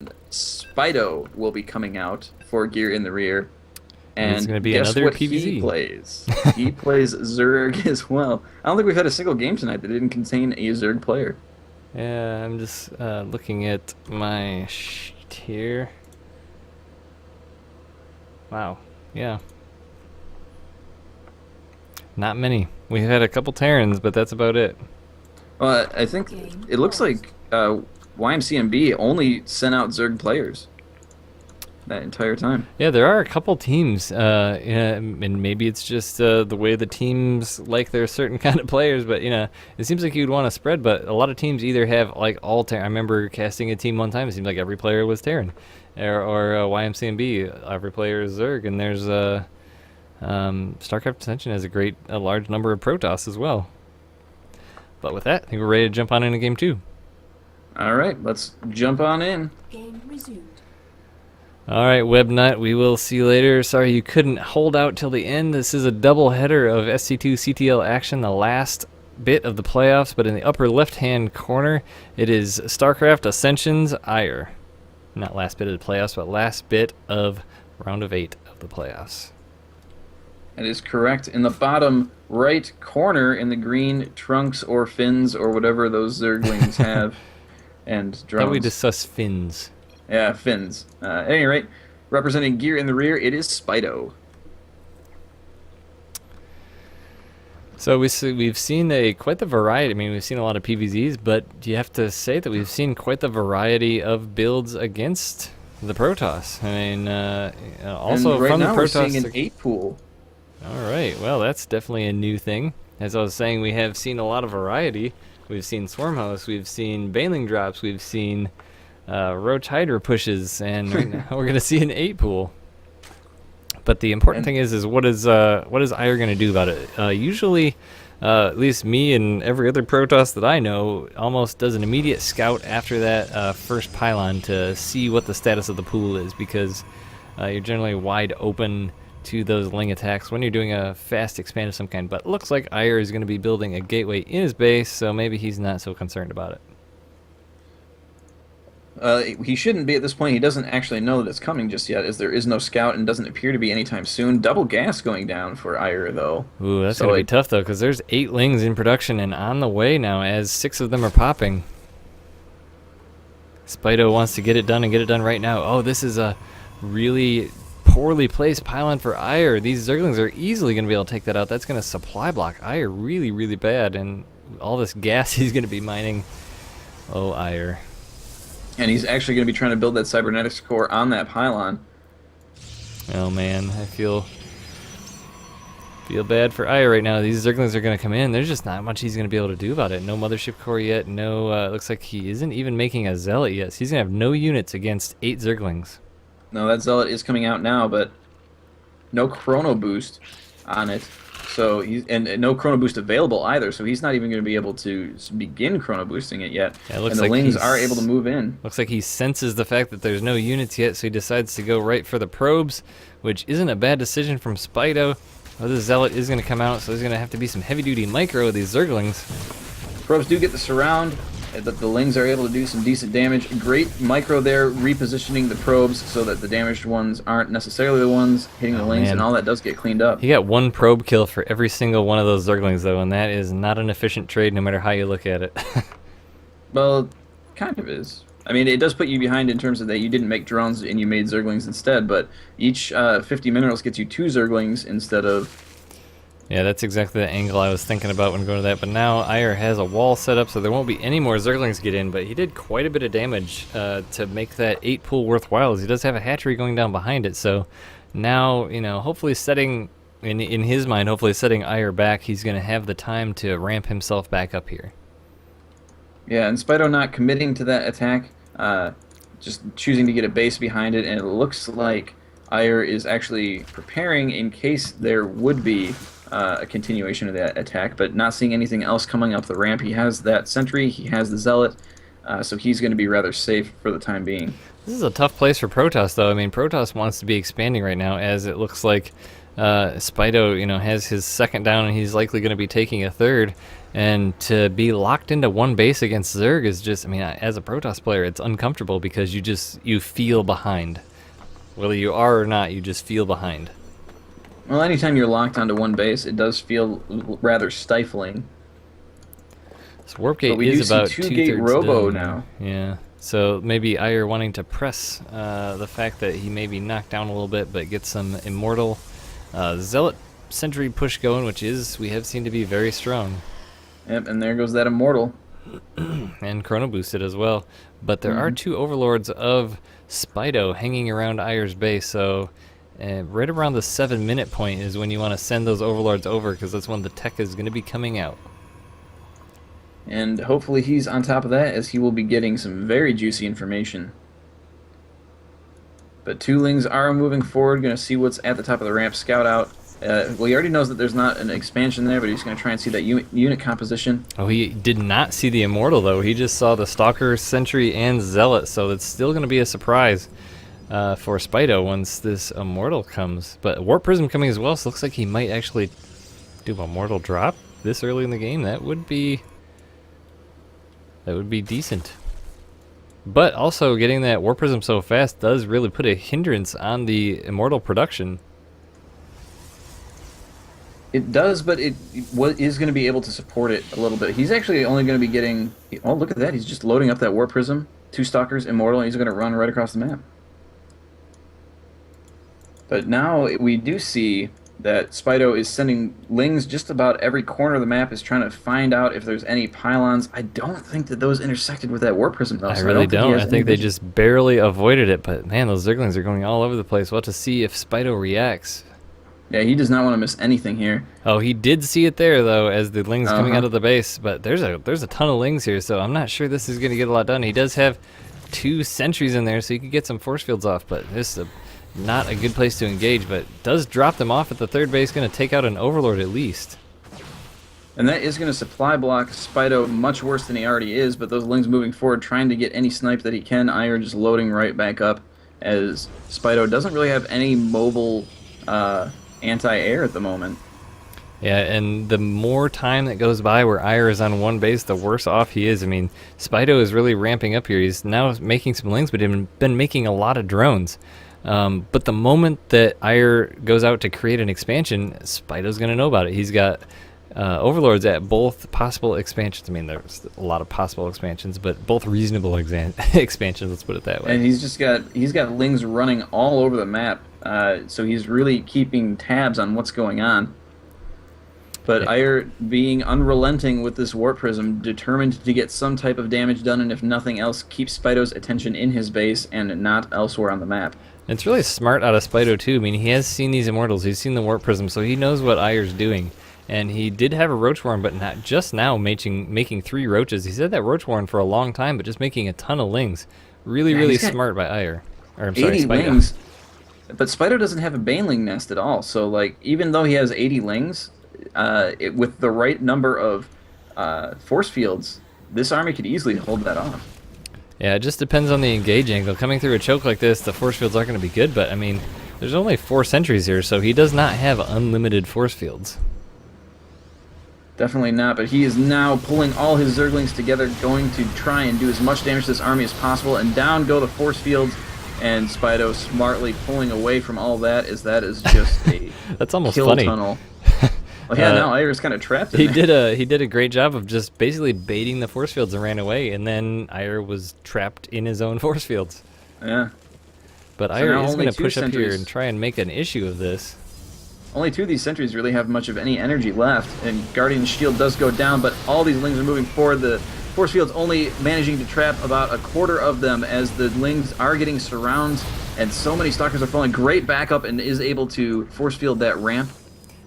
and Spido will be coming out for Gear in the Rear. It's And going to be guess another what he PVZ. plays? He plays Zerg as well. I don't think we've had a single game tonight that didn't contain a Zerg player. Yeah, I'm just looking at my sheet here. Wow. Yeah. Not many. We had a couple Terrans, but that's about it. I think it looks like YMCMB only sent out Zerg players that entire time. Yeah, there are a couple teams, yeah, and maybe it's just the way the teams like their certain kind of players. But it seems like you'd want to spread. But a lot of teams either have like all Terran. I remember casting a team one time. It seemed like every player was Terran, or YMCMB. Every player is Zerg, and there's StarCraft Ascension has a large number of Protoss as well. But with that, I think we're ready to jump on into game 2. All right, let's jump on in. Game resumed. All right, Webnut, we will see you later. Sorry you couldn't hold out till the end. This is a double header of SC2CTL action, the last bit of the playoffs, but in the upper left-hand corner, it is StarCraft Ascension's Ire. Not last bit of the playoffs, but last bit of round of 8 of the playoffs. That is correct. In the bottom right corner, in the green trunks or fins or whatever those Zerglings have, and drones. Thought we discussed fins. Yeah, fins. At any rate, representing Gear in the Rear, it is Spido. So we've seen quite the variety. I mean, we've seen a lot of PVZs, but you have to say that we've seen quite the variety of builds against the Protoss. I mean, also and right from now the Protoss. We're seeing an 8 pool. All right, well, that's definitely a new thing. As I was saying, we have seen a lot of variety. We've seen Swarmhouse, we've seen Baneling drops, we've seen Roach Hydra pushes, and right now we're going to see an 8 pool. But the important thing is what is Ire going to do about it? Usually, at least me and every other Protoss that I know, almost does an immediate scout after that first pylon to see what the status of the pool is, because you're generally wide open to those Ling attacks when you're doing a fast expand of some kind. But it looks like Ire is going to be building a gateway in his base, so maybe he's not so concerned about it. He shouldn't be at this point. He doesn't actually know that it's coming just yet, as there is no scout and doesn't appear to be anytime soon. Double gas going down for Ire, though. Ooh, that's going to be tough, though, because there's 8 Lings in production and on the way now, as 6 of them are popping. Spido wants to get it done and get it done right now. Oh, this is a really poorly placed pylon for Ire. These Zerglings are easily going to be able to take that out. That's going to supply block Ire really, really bad, and all this gas he's going to be mining. Oh, Ire. And he's actually going to be trying to build that cybernetics core on that pylon. Oh man, I feel bad for Ire right now. These Zerglings are going to come in. There's just not much he's going to be able to do about it. No mothership core yet. No, looks like he isn't even making a zealot yet. So he's going to have no units against 8 Zerglings. No, that zealot is coming out now, but no chrono boost on it. So and no chrono boost available either. So he's not even going to be able to begin chrono boosting it yet. Yeah, it looks and the like Lings are able to move in. Looks like he senses the fact that there's no units yet, so he decides to go right for the probes, which isn't a bad decision from Spido. Oh, the zealot is going to come out, so there's going to have to be some heavy-duty micro with these Zerglings. Probes do get the surround, but the Lings are able to do some decent damage. Great micro there, repositioning the probes so that the damaged ones aren't necessarily the ones hitting the Lings, man. and all that does get cleaned up. He got 1 probe kill for every single one of those Zerglings, though, and that is not an efficient trade no matter how you look at it. Well, kind of is. I mean, it does put you behind in terms of that you didn't make drones and you made Zerglings instead, but each 50 minerals gets you 2 Zerglings instead of... Yeah, that's exactly the angle I was thinking about when going to that. But now Ire has a wall set up, so there won't be any more Zerglings get in. But he did quite a bit of damage to make that 8 pool worthwhile, as he does have a hatchery going down behind it. So now, hopefully setting, in his mind, hopefully setting Ire back, he's going to have the time to ramp himself back up here. Yeah, and Spido not committing to that attack, just choosing to get a base behind it, and it looks like Ire is actually preparing in case there would be a continuation of that attack, but not seeing anything else coming up the ramp. He has that sentry, he has the zealot, so he's going to be rather safe for the time being. This is a tough place for Protoss, though. I mean, Protoss wants to be expanding right now, as it looks like Spido, has his second down, and he's likely going to be taking a third. And to be locked into one base against Zerg is just, as a Protoss player, it's uncomfortable because you feel behind. Whether you are or not, you just feel behind. Well, anytime you're locked onto one base, it does feel rather stifling. So Warp Gate but we is do about see two-gate Robo now. Yeah. So maybe Ire wanting to press the fact that he may be knocked down a little bit, but get some Immortal Zealot Sentry push going, which we have seen to be very strong. Yep, and there goes that Immortal. And Chrono boosted as well. But there are two Overlords of Spido hanging around Ire's base, so right around the 7-minute point is when you want to send those Overlords over, because that's when the tech is going to be coming out. And hopefully he's on top of that, as he will be getting some very juicy information. But two Lings are moving forward, going to see what's at the top of the ramp, scout out. Well, he already knows that there's not an expansion there, but he's going to try and see that unit composition. Oh, he did not see the Immortal, though. He just saw the Stalker, Sentry, and Zealot, so it's still going to be a surprise for Spido once this Immortal comes. But Warp Prism coming as well, so it looks like he might actually do a Mortal drop this early in the game. That would be decent. But also, getting that Warp Prism so fast does really put a hindrance on the Immortal production. It does, but it is going to be able to support it a little bit. He's actually only going to be getting... Oh, look at that. He's just loading up that Warp Prism. 2 Stalkers, Immortal, and he's going to run right across the map. But now we do see that Spido is sending Lings just about every corner of the map, is trying to find out if there's any pylons. I don't think that those intersected with that Warp Prism, though. I really don't. I think they just barely avoided it, but man, those Zerglings are going all over the place. We'll have to see if Spido reacts. Yeah, he does not want to miss anything here. Oh, he did see it there, though, as the Lings coming out of the base, but there's a ton of Lings here, so I'm not sure this is going to get a lot done. He does have 2 sentries in there, so he could get some force fields off, but this is not a good place to engage, but does drop them off at the third base, going to take out an Overlord at least. And that is going to supply block Spido much worse than he already is, but those Lings moving forward, trying to get any snipe that he can. Ire just loading right back up, as Spido doesn't really have any mobile anti-air at the moment. Yeah, and the more time that goes by where Ire is on one base, the worse off he is. Spido is really ramping up here. He's now making some Lings, but he's been making a lot of drones. But the moment that Ire goes out to create an expansion, Spido's going to know about it. He's got Overlords at both possible expansions. There's a lot of possible expansions, but both reasonable expansions, let's put it that way. And he's got Lings running all over the map, so he's really keeping tabs on what's going on. But Ire, being unrelenting with this Warp Prism, determined to get some type of damage done, and if nothing else, keep Spido's attention in his base and not elsewhere on the map. It's really smart out of Spido, too. He has seen these Immortals. He's seen the Warp Prism, so he knows what Ire's doing. And he did have a Roach Warren, but not just now making 3 Roaches. He's had that Roach Warren for a long time, but just making a ton of Lings. Really smart by Ire. Or, I'm sorry, 80 Spido. Lings, but Spido doesn't have a Baneling nest at all, so even though he has 80 Lings, with the right number of force fields, this army could easily hold that off. Yeah, it just depends on the engage angle. Coming through a choke like this, the force fields aren't going to be good, but there's only 4 sentries here, so he does not have unlimited force fields. Definitely not, but he is now pulling all his Zerglings together, going to try and do as much damage to this army as possible, and down go the force fields, and Spido smartly pulling away from all that, as that is just a That's almost kill funny. tunnel. Well, yeah, now Ire's kind of trapped in there. He did a great job of just basically baiting the force fields and ran away, and then Ire was trapped in his own force fields. Yeah. But So Ire now is only going to 2 push up here sentries. and try and make an issue of this. Only 2 of these sentries really have much of any energy left, and Guardian's shield does go down, but all these Lings are moving forward. The force field's only managing to trap about a quarter of them, as the Lings are getting surrounds, and so many Stalkers are falling. Great backup, and is able to force field that ramp.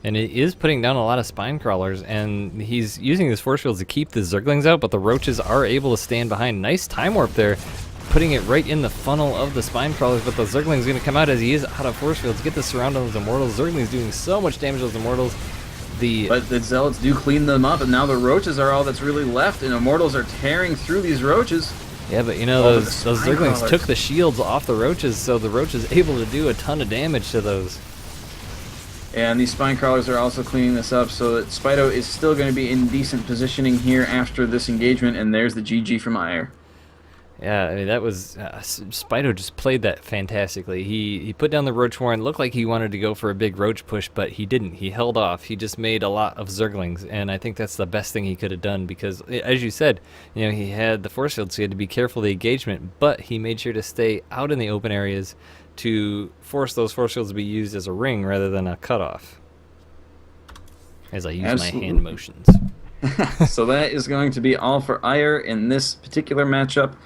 And it is putting down a lot of spine crawlers, and he's using his force fields to keep the Zerglings out, but the Roaches are able to stand behind. Nice time warp there, putting it right in the funnel of the spine crawlers, but the Zergling's going to come out as he is out of force fields, get the surround on those Immortals. Zergling's doing so much damage to those Immortals. But the Zealots do clean them up, and now the Roaches are all that's really left, and Immortals are tearing through these Roaches. Yeah, but those spine Zerglings crawlers took the shields off the Roaches, so the Roach is able to do a ton of damage to those. And these spine crawlers are also cleaning this up, so that Spido is still going to be in decent positioning here after this engagement, and there's the GG from Ire. Yeah, I mean, that was Spido just played that fantastically. He put down the Roach Warren. Looked like he wanted to go for a big Roach push, but he didn't. He held off. He just made a lot of Zerglings, and I think that's the best thing he could have done because, as you said, he had the force field, so he had to be careful of the engagement. But he made sure to stay out in the open areas to force those force fields to be used as a ring rather than a cutoff. As I use Absolutely. my hand motions. So that is going to be all for Ire in this particular matchup.